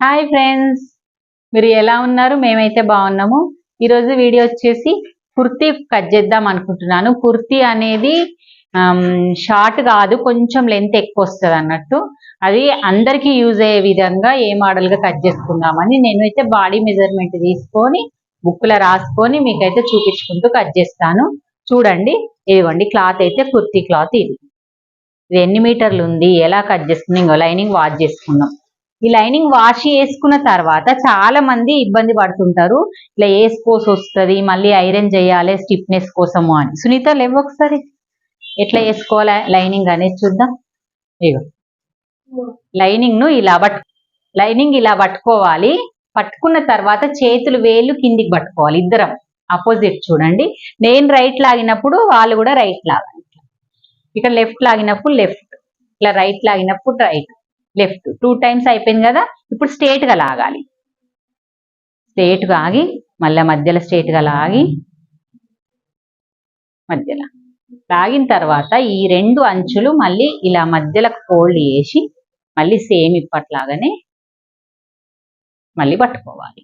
Hi friends, మీరు ఎలా ఉన్నారు? మేమైతే బాగున్నాము. ఈరోజు వీడియో వచ్చేసి కుర్తీ కట్ చేద్దాం అనుకుంటున్నాను. కుర్తీ అనేది షార్ట్ కాదు, కొంచెం లెంత్ ఎక్కువ వస్తుంది అన్నట్టు. అది అందరికీ యూజ్ అయ్యే విధంగా ఏ మోడల్గా కట్ చేసుకుందామని నేనైతే బాడీ మెజర్మెంట్ తీసుకొని బుక్లో రాసుకొని మీకైతే చూపించుకుంటూ కట్ చేస్తాను. చూడండి, ఇదిగోండి క్లాత్ అయితే కుర్తీ క్లాత్. ఇది ఎన్ని మీటర్లు ఉంది, ఎలా కట్ చేసుకుని, ఇంకో లైనింగ్ వాష్ చేసుకున్నాం. ఈ లైనింగ్ వాష్ చేసుకున్న తర్వాత చాలా మంది ఇబ్బంది పడుతుంటారు, ఇట్లా వేసుకోసి వస్తుంది, మళ్ళీ ఐరన్ చేయాలి స్టిఫ్నెస్ కోసము అని. సునీత లేవు ఒకసారి ఎట్లా వేసుకోవాలి లైనింగ్ అనేది చూద్దాం. ఇగో లైనింగ్ ను ఇలా పట్టుకోవాలి. పట్టుకున్న తర్వాత చేతులు వేళ్ళు కిందికి పట్టుకోవాలి. ఇద్దరం అపోజిట్. చూడండి, నేను రైట్ లాగినప్పుడు వాళ్ళు కూడా రైట్ లాగాలి. ఇక్కడ లెఫ్ట్ లాగినప్పుడు లెఫ్ట్, ఇట్లా రైట్ లాగినప్పుడు రైట్, లెఫ్ట్. 2 టైమ్స్ అయిపోయింది కదా. ఇప్పుడు స్ట్రేట్ గా లాగాలి. స్ట్రేట్ గా ఆగి మళ్ళీ మధ్యలో స్ట్రేట్ గా లాగి మధ్యలో లాగిన తర్వాత ఈ 2 అంచులు మళ్ళీ ఇలా మధ్యలోకి ఫోల్డ్ చేసి మళ్ళీ సేమ్ ఇప్పట్లాగానే మళ్ళీ పట్టుకోవాలి.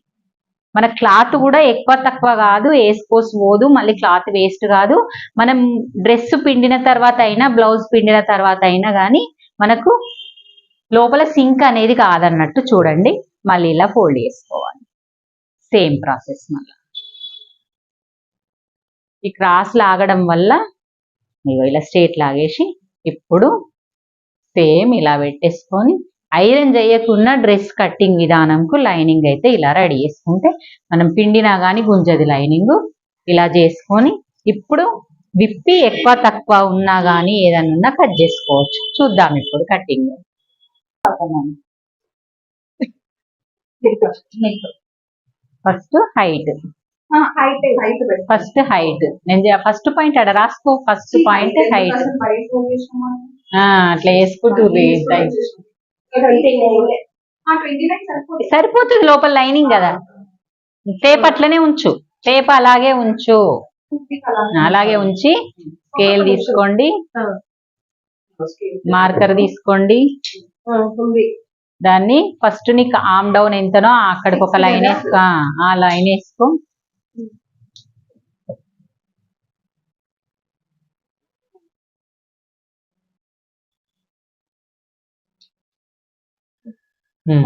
మన క్లాత్ కూడా ఎక్కువ తక్కువ కాదు, వేసుకోసి పోదు, మళ్ళీ క్లాత్ వేస్ట్ కాదు. మనం డ్రెస్ పిండిన తర్వాత అయినా, బ్లౌజ్ పిండిన తర్వాత అయినా కానీ మనకు లోపల సింక్ అనేది కాదన్నట్టు. చూడండి, మళ్ళీ ఇలా ఫోల్డ్ చేసుకోవాలి. Same process. మళ్ళీ ఈ క్రాస్ లాగడం వల్ల ఇలా స్ట్రేట్ లాగేసి ఇప్పుడు సేమ్ ఇలా పెట్టేసుకొని ఐరన్ చేయకుండా డ్రెస్ కట్టింగ్ విధానంకు లైనింగ్ అయితే ఇలా రెడీ చేసుకుంటే మనం పిండినా కానీ గుంజది లైనింగ్. ఇలా చేసుకొని ఇప్పుడు విప్పి ఎక్కువ తక్కువ ఉన్నా కానీ ఏదన్నా ఉన్నా కట్ చేసుకోవచ్చు. చూద్దాం ఇప్పుడు కటింగ్. ఫస్ట్ హైట్, నేను ఫస్ట్ పాయింట్ అక్కడ రాసుకో. First point height. అట్లా వేసుకుంటూ సరిపోతుంది. లోపల లైనింగ్ కదా. టేప్ అట్లనే ఉంచు, టేప్ అలాగే ఉంచు. అలాగే ఉంచి స్కేల్ తీసుకోండి, మార్కర్ తీసుకోండి. దాన్ని ఫస్ట్ నీకు ఆమ్ డౌన్ ఎంతనో అక్కడికి ఒక లైన్ వేసుకో. ఆ లైన్ వేసుకో.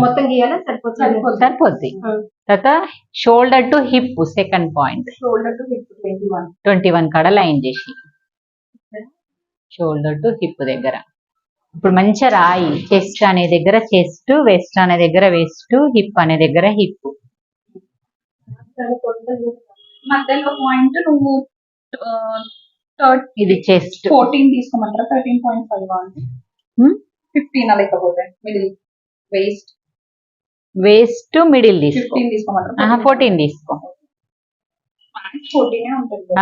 మొత్తం గీయాలి, సరిపోద్ది. తర్వాత shoulder to hip second point. 21 కాడ లైన్ చేసి షోల్డర్ టు హిప్ దగ్గర ఇప్పుడు మంచిగా రాయి. చెస్ట్ అనే దగ్గర చెస్ట్, వెస్ట్ అనే దగ్గర వెస్ట్, హిప్ అనే దగ్గర హిప్. మధ్యలో పాయింట్ నువ్వు ఇది చెస్ట్ 14 తీసుకోమంటారా? 13.5 15 లేకపోతే మిడిల్ వేస్ట్. వేస్ట్ మిడిల్ తీసుకో. 15 తీసుకోమంటారా? 14 తీసుకో. 14 ఉంటుంది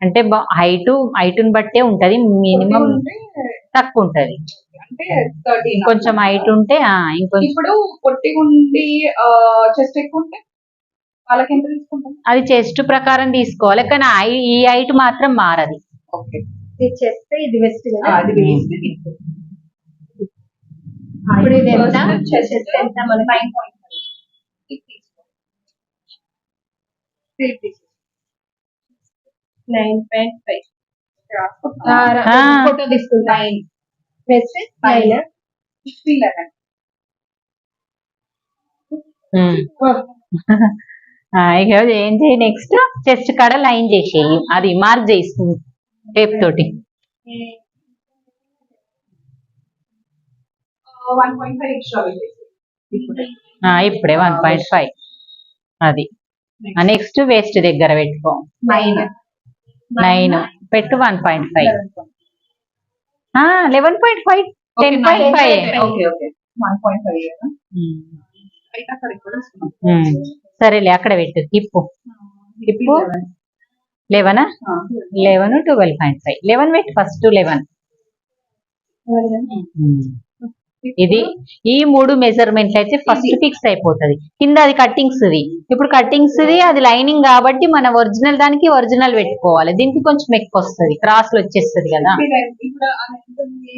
అంటే హైట్ని బట్టే ఉంటది. మినిమం తక్కువ ఉంటది అంటే 13. కొంచెం హైట్ ఉంటే ఇంకొంచెం. ఇప్పుడు పొట్టిగా ఉండి చెస్ట్ ఎక్కువ ఉంటే వాళ్ళకి ఎంత తీసుకుంటాం? అది చెస్ట్ ప్రకారం తీసుకోవాలి, కానీ ఈ హైట్ మాత్రం మారది. ఓకే, ఇది చెస్ట్, ఇది వెస్ట్ కదా. అది వేస్ట్. ఇప్పుడు ఇది ఎంత? చెస్ట్ ఎంత? మన 9.5. ఇది తీసుకో. 9.5 ఫోటో తీసుకుంటా. 9 వెస్ట్ 9 11. ఇక ఏం చేయి, నెక్స్ట్ చెస్ట్ కాడ లైన్ చేసేయి. అది మార్క్ చేసి టేప్ తోటి 1.5 ఎక్స్ట్రా ఇప్పుడే 1.5. అది నెక్స్ట్ వేస్ట్ దగ్గర పెట్టుకో. 9 పెట్టు. 1.5 11.5 10.5. సరేలే, అక్కడ పెట్టు. హిప్పు 11 12.5. 11 పెట్టు ఫస్ట్. 11. ఇది ఈ 3 మెజర్మెంట్లు అయితే ఫస్ట్ ఫిక్స్ అయిపోతుంది. కింద అది కట్టింగ్స్ ది. ఇప్పుడు కట్టింగ్స్ ది అది లైనింగ్ కాబట్టి మన ఒరిజినల్ దానికి ఒరిజినల్ పెట్టుకోవాలి. దీనికి కొంచెం ఎక్కువ వస్తుంది, క్రాస్లు వచ్చేస్తుంది కదా.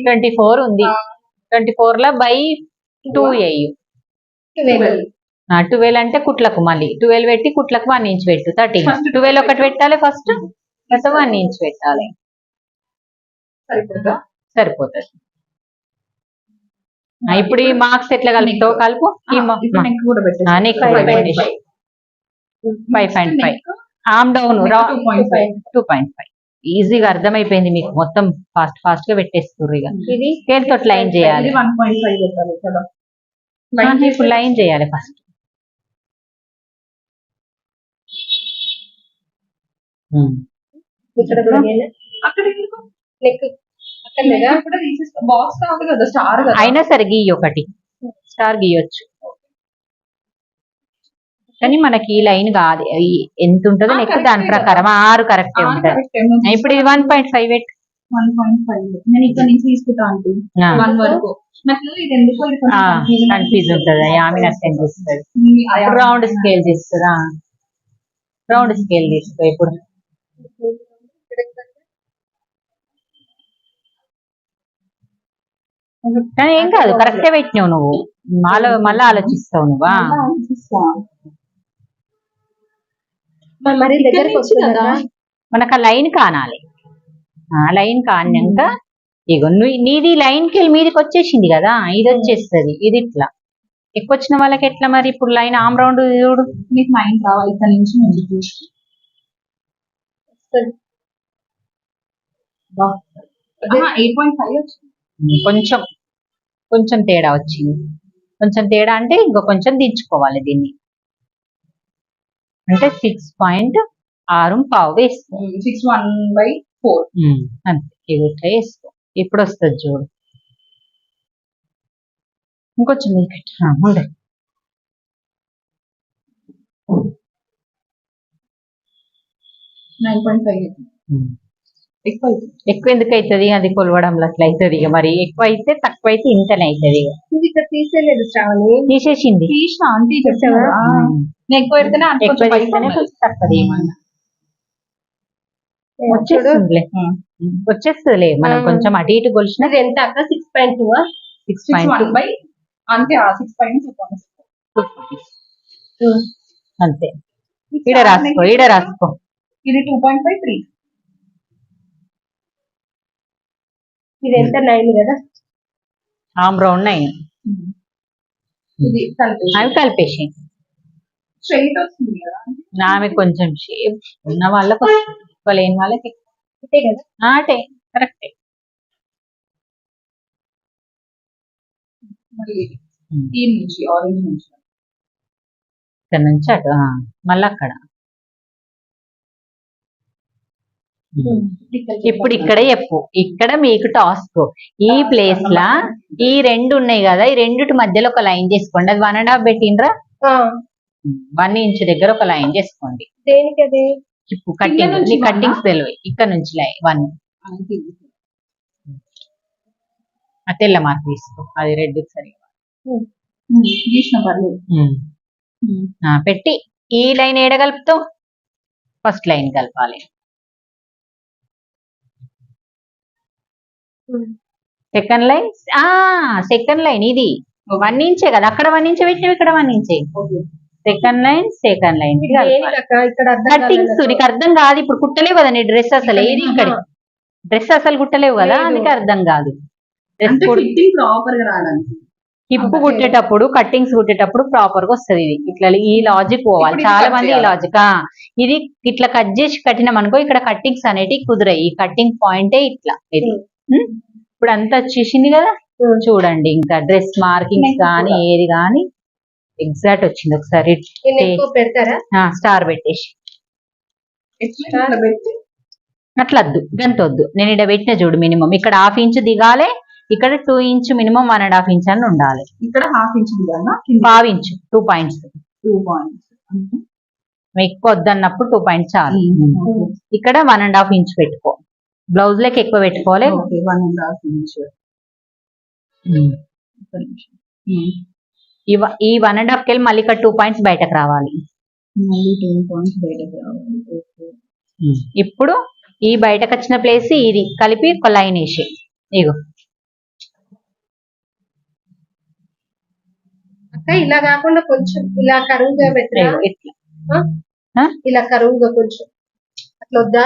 24 ఉంది. 24 లో by 2 వేయు. 12. 12 అంటే కుట్లకు మళ్ళీ 12 పెట్టి కుట్లకు 1 ఇంచ్ పెట్టు 13. First 12 ఒకటి పెట్టాలి ఫస్ట్, తర్వాత 1 ఇంచ్ పెట్టాలి. సరిపోతుందా? సరిపోతుంది. ఇప్పుడు ఈ మార్క్స్ ఎట్లా కలుపుతావు? కలుపు. ఇప్పుడు నెక్ కూడా పెట్టేసి నెక్ 5.5. Arm down 2.5. ఈజీగా అర్థమైపోయింది మీకు, మొత్తం ఫాస్ట్ గా పెట్టేస్తుర్రు. ఇక ఇది స్కేల్ తోటి లైన్ చేయాలి. 1.5 పెట్టాలి కదా. ఇప్పుడు లైన్ చేయాలి ఫస్ట్. ఇక్కడ కూడా నేను అక్కడ ఎందుకు నెక్ అక్కడ లేదా కూడా తీసేస్తా. బాక్స్ కాదు కదా, స్టార్ కదా. అయినా సరే గీయి ఒకటి స్టార్ గీయొచ్చు, కానీ మనకి ఈ లైన్ కాదు. ఎంత ఉంటుందో నెక్ దాని ప్రకారం 6 కరెక్టే ఉంటది. ఇప్పుడు ఇది 1.5 పెట్టు. 1.5 నేను ఇక్కడ నుంచి తీసుకుంటా అంటే 1 వరకు. నాకు ఇది ఎందుకో కన్ఫ్యూజ్ ఉంటది. ఆమె అర్థం చేస్తుంది. రౌండ్ స్కేల్ చేస్తుందా? రౌండ్ స్కేల్ తీసుకో ఇప్పుడు. కానీ ఏం కాదు, కరెక్టే పెట్టినావు నువ్వు. మళ్ళీ ఆలోచిస్తావు నువ్వా? మరి దగ్గరకు వస్తుందా? మనకు ఆ లైన్ కానాలి. లైన్ కానాక ఇగో నీది లైన్కి వెళ్ళి మీదకి వచ్చేసింది కదా, ఇది వచ్చేస్తుంది. ఇది ఇట్లా ఎక్కువ వచ్చిన వాళ్ళకి ఎట్లా మరి? ఇప్పుడు లైన్ ఆమ్ రౌండ్ చూడు. మీకు 9 కావాలి ఇక్కడ నుంచి ముందుకు. 8.5 వచ్చింది. కొంచెం తేడా వచ్చింది. కొంచెం తేడా అంటే ఇంకో కొంచెం దించుకోవాలి దీన్ని. అంటే 6.6 వేసుకో. 6.1/4 అంతే. ఇట్లా వేసుకో. ఇప్పుడు వస్తుంది చూడు. ఇంకొంచెం మీకు ఉండే 9.5 ఎక్కువ ఎందుకు అవుతుంది? అది కొలవడంలో అట్లా అవుతుంది. ఇక మరి ఎక్కువ అయితే తక్కువ అయితే ఇంతనే అవుతుంది. నువ్వు ఇక్కడ తీసేయలేదు శ్రావణి, తీసేసింది. తీసిన ఆంటీ చెప్పావా? నేను ఎక్కువ పెడితేనే అంత ఎక్కువ కొంచెం చేస్తేనే పైకి కొంచెం తక్కువ ఏమన్నా వచ్చేస్తుందిలే. మనం కొంచెం అటు ఇటు కొలిసిన. ఇది ఎంత అక్క? 6.2 6.1 అంతే. 6.2 అంతే. ఈడ రాసుకో. ఇది 2.5 ఇది ఎంత? 9 కదా. Arm round 9. ఇది అవి కలిపేసి స్ట్రైట్ వస్తుంది కదా. ఆమె కొంచెం షేప్ ఉన్న వాళ్ళకి వస్తుంది, ఎక్కువ లేని వాళ్ళకి ఇదే కదా. అటే కరెక్టే. మళ్ళీ ఈ నుంచి ఆరెంజ్ నుంచి ఇక్కడ నుంచి అటు మళ్ళీ అక్కడ. ఇప్పుడు ఇక్కడ చెప్పు. ఇక్కడ మీకు టాస్క్. ఈ ప్లేస్ లా ఈ 2 ఉన్నాయి కదా, ఈ రెండిటి మధ్యలో ఒక లైన్ చేసుకోండి. అది 1.5 పెట్టిండ్రా? 1 ఇంచ్ దగ్గర ఒక లైన్ చేసుకోండి. దేనికి అది? ఇప్పుడు కట్టింగ్స్ తెలివి. ఇక్కడ నుంచి 1 తెల్ల మార్క్ తీసుకో. అది రెడ్ సరిగా గీసిన పర్లేదు. పెట్టి ఈ లైన్ ఏడ కలుపుతావు? ఫస్ట్ లైన్ కలపాలి. సెకండ్ లైన్ ఇది 1 ఇంచే కదా. అక్కడ 1 ఇంచ్ పెట్టినవి, ఇక్కడ 1 ఇంచే. సెకండ్ లైన్ ఇక్కడ కట్టింగ్స్ నీకు అర్థం కాదు. ఇప్పుడు కుట్టలేవు కదా నీ డ్రెస్ అసలు. ఏది ఇక్కడ డ్రెస్ అసలు కుట్టలేవు కదా, అందుకే అర్థం కాదు. ప్రాపర్ గా రావడానికి హిప్ కుట్టేటప్పుడు, కట్టింగ్స్ కుట్టేటప్పుడు ప్రాపర్ గా వస్తుంది. ఇది ఇట్లా ఈ లాజిక్ పోవాలి. చాలా మంది ఈ లాజిక్ ఇది ఇట్లా కట్ చేసి కట్టినాం అనుకో, ఇక్కడ కట్టింగ్స్ అనేటివి కుదిరాయి. ఈ కట్టింగ్ పాయింటే ఇట్లా. ఇది ఇప్పుడు అంతా వచ్చేసింది కదా. చూడండి, ఇంకా డ్రెస్ మార్కింగ్స్ కానీ ఏది కానీ ఎగ్జాక్ట్ వచ్చింది. ఒకసారి పెడతారా? స్టార్ పెట్టేసి అట్లా వద్దు, గంత వద్దు. నేను ఇక్కడ పెట్టిన చూడు, మినిమం ఇక్కడ 1/2 ఇంచ్ దిగాలి. ఇక్కడ 2 ఇంచ్ మినిమం 1.5 ఇంచ్ అని ఉండాలి. ఇక్కడ 1/2 ఇంచ్ దిగాలా? 1/2 inch 2 points. ఎక్కువ వద్దన్నప్పుడు 2 పాయింట్స్ చాలు. ఇక్కడ 1.5 ఇంచ్ పెట్టుకో. బ్లౌజ్ లకి ఎక్కువ పెట్టుకోవాలి. 1.5 ఇంచ్. ఈ 1.5 కెళ్ళి మళ్ళీ ఇక్కడ 2 పాయింట్స్ బయటకు రావాలి. ఇప్పుడు ఈ బయటకు వచ్చిన ప్లేస్ ఇది కలిపి ఒక లైన్ వేసి ఇగో అక్క ఇలా కాకుండా కొంచెం ఇలా కరువుగా పెట్టరా? ఇదిగో ఇట్లా ఇలా కరువుగా కొంచెం అట్లా వద్దా?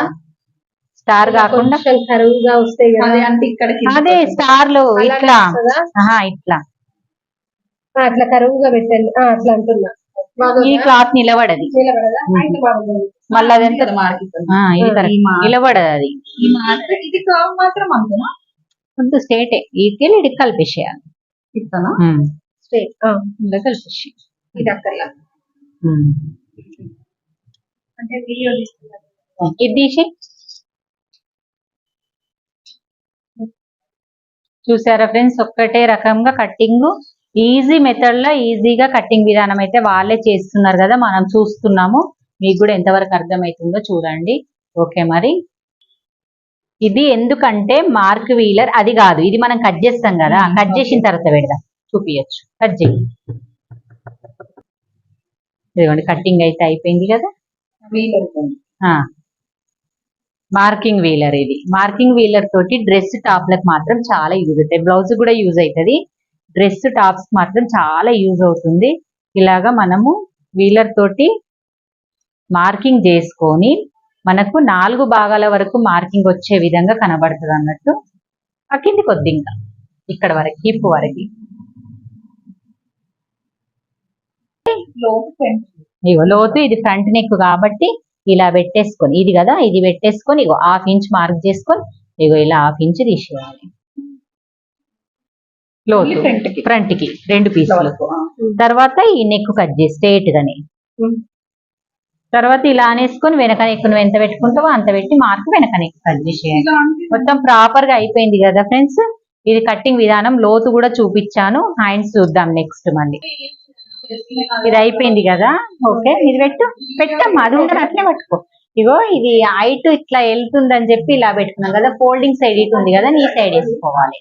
స్టార్ కాకుండా కొంచెం కరువుగా వస్తాయి కదా. అదే అంటే ఇక్కడ అదే స్టార్లు అలానే ఇట్లా వస్తుందా? ఇట్లా అట్లా కరువుగా పెట్టండి. అట్లా అంటున్నా. ఈ బాగుందా? క్లాత్ నిలబడది నిలబడదా? అయితే బాగుంది. మళ్ళీ అదంతా మార్కింగ్ ఇది correct. నిలబడదు అది ఇది కర్వ్ మాత్రం అంతేనా కొంత స్టేటే ఈకెళ్ళి ఇడికి కలిపేసేయాలి ఇస్తానా స్ట్రైట్. ఇలా కలిపేసి ఇది అక్కర్లా. అంటే వీడియో తీసుకున్నారు. ఇది తీసి చూసారా ఫ్రెండ్స్, ఒక్కటే రకంగా కట్టింగ్ ఈజీ మెథడ్ లో ఈజీగా కట్టింగ్ విధానం అయితే వాళ్ళే చేస్తున్నారు కదా, మనం చూస్తున్నాము. మీకు కూడా ఎంతవరకు అర్థమవుతుందో చూడండి. ఓకే, మరి ఇది ఎందుకంటే మార్క్ వీలర్ అది కాదు, ఇది మనం కట్ చేస్తాం కదా, కట్ చేసిన తర్వాత పెడదాం, చూపించచ్చు. కట్ చేయి. ఇదిగోండి కట్టింగ్ అయితే అయిపోయింది కదా. మార్కింగ్ వీలర్, ఇది మార్కింగ్ వీలర్ తోటి డ్రెస్ టాప్లకు మాత్రం చాలా యూజ్ అవుతాయి, బ్లౌజ్ కూడా యూజ్ అవుతుంది, డ్రెస్ టాప్స్ మాత్రం చాలా యూజ్ అవుతుంది. ఇలాగా మనము వీలర్ తోటి మార్కింగ్ చేసుకొని మనకు 4 భాగాల వరకు మార్కింగ్ వచ్చే విధంగా కనబడుతుంది అన్నట్టు. ఆ కింది కొద్ది ఇంకా ఇక్కడ వరకు హిప్ వరకు ఇగో లోతు, ఇది ఫ్రంట్ నెక్ కాబట్టి ఇలా పెట్టేసుకొని, ఇది కదా ఇది పెట్టేసుకొని ఇగో 1/2 ఇంచ్ మార్క్ చేసుకొని ఇగో ఇలా 1/2 ఇంచ్ తీసేయాలి లోతు ఫ్రంట్ కి 2 పీసులు. తర్వాత ఈ నెక్ కట్ చేసి స్ట్రైట్ గానే, తర్వాత ఇలా అనేసుకొని వెనక నెక్ నువ్వు ఎంత పెట్టుకుంటావో అంత పెట్టి మార్క్ వెనక నెక్ కట్ చేసేయాలి. మొత్తం ప్రాపర్ గా అయిపోయింది కదా ఫ్రెండ్స్. ఇది కట్టింగ్ విధానం, లోతు కూడా చూపించాను. హ్యాండ్స్ చూద్దాం నెక్స్ట్ మళ్ళీ. ఇది అయిపోయింది కదా. ఓకే, ఇది పెట్టమ్మా, అది ఉండదు అట్లే పట్టుకో. ఇగో ఇది హైట్ ఇట్లా వెళ్తుందని చెప్పి ఇలా పెట్టుకున్నాం కదా, ఫోల్డింగ్ సైడ్ ఇటు ఉంది కదా, నీ సైడ్ వేసుకోవాలి.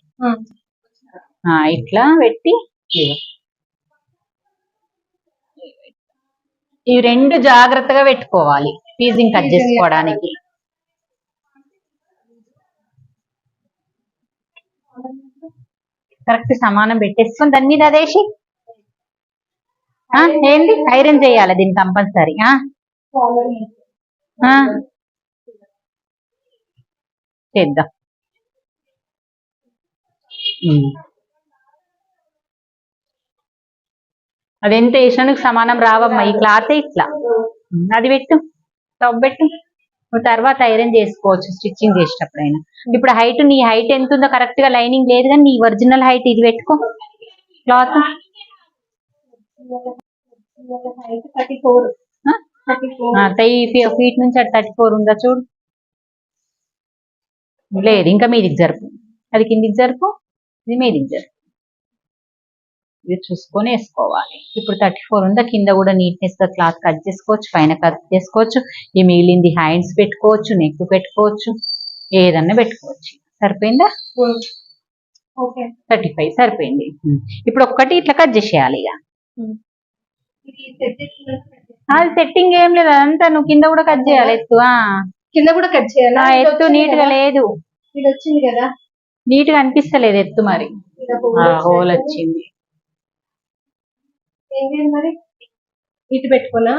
ఇట్లా పెట్టి ఇవి 2 జాగ్రత్తగా పెట్టుకోవాలి ఫీజింగ్ కట్ చేసుకోవడానికి. కరెక్ట్ సమానం పెట్టేసుకొని దాని మీద అదేసి ఏంది ఐరన్ చేయాలి దీన్ని కంపల్సరీ. చేద్దాం. అదెంత వేసినందుకు సమానం రావమ్మా, ఈ క్లాత్ ఇట్లా. అది పెట్టు, టాప్ పెట్టు, నువ్వు తర్వాత ఐరన్ చేసుకోవచ్చు స్టిచ్చింగ్ చేసేటప్పుడైనా. ఇప్పుడు హైట్, నీ హైట్ ఎంత ఉందో కరెక్ట్ గా లైనింగ్ లేదు కానీ నీ ఒరిజినల్ హైట్ ఇది పెట్టుకో క్లాత్. 34 ఫీట్ నుంచి అటు 34 ఉందా చూడు. లేదు, ఇంకా మీదికి జరుపు, అది కిందికి జరుపు, ఇది మీదికి జరుపు, ఇది చూసుకొని వేసుకోవాలి. ఇప్పుడు 34 ఉందా, కింద కూడా నీట్నెస్ గా క్లాత్ కట్ చేసుకోవచ్చు, పైన కట్ చేసుకోవచ్చు. ఈ మిగిలింది హ్యాండ్స్ పెట్టుకోవచ్చు, నెక్ పెట్టుకోవచ్చు, ఏదన్నా పెట్టుకోవచ్చు. సరిపోయిందా? 35 సరిపోయింది. ఇప్పుడు ఒక్కటి ఇట్లా కట్ చేసేయాలి. ఇక అది సెట్టింగ్ ఏం లేదు, అదంతా నువ్వు కింద కూడా కట్ చేయాలి. ఎత్తు కింద కూడా కట్ చేయాలా? ఎత్తు నీట్ గా లేదు, ఇది వచ్చింది కదా, నీట్ గా అనిపిస్తలేదు ఎత్తు. మరి హోల్ వచ్చింది. ఏంటి మరి ఇటు పెట్టుకున్నా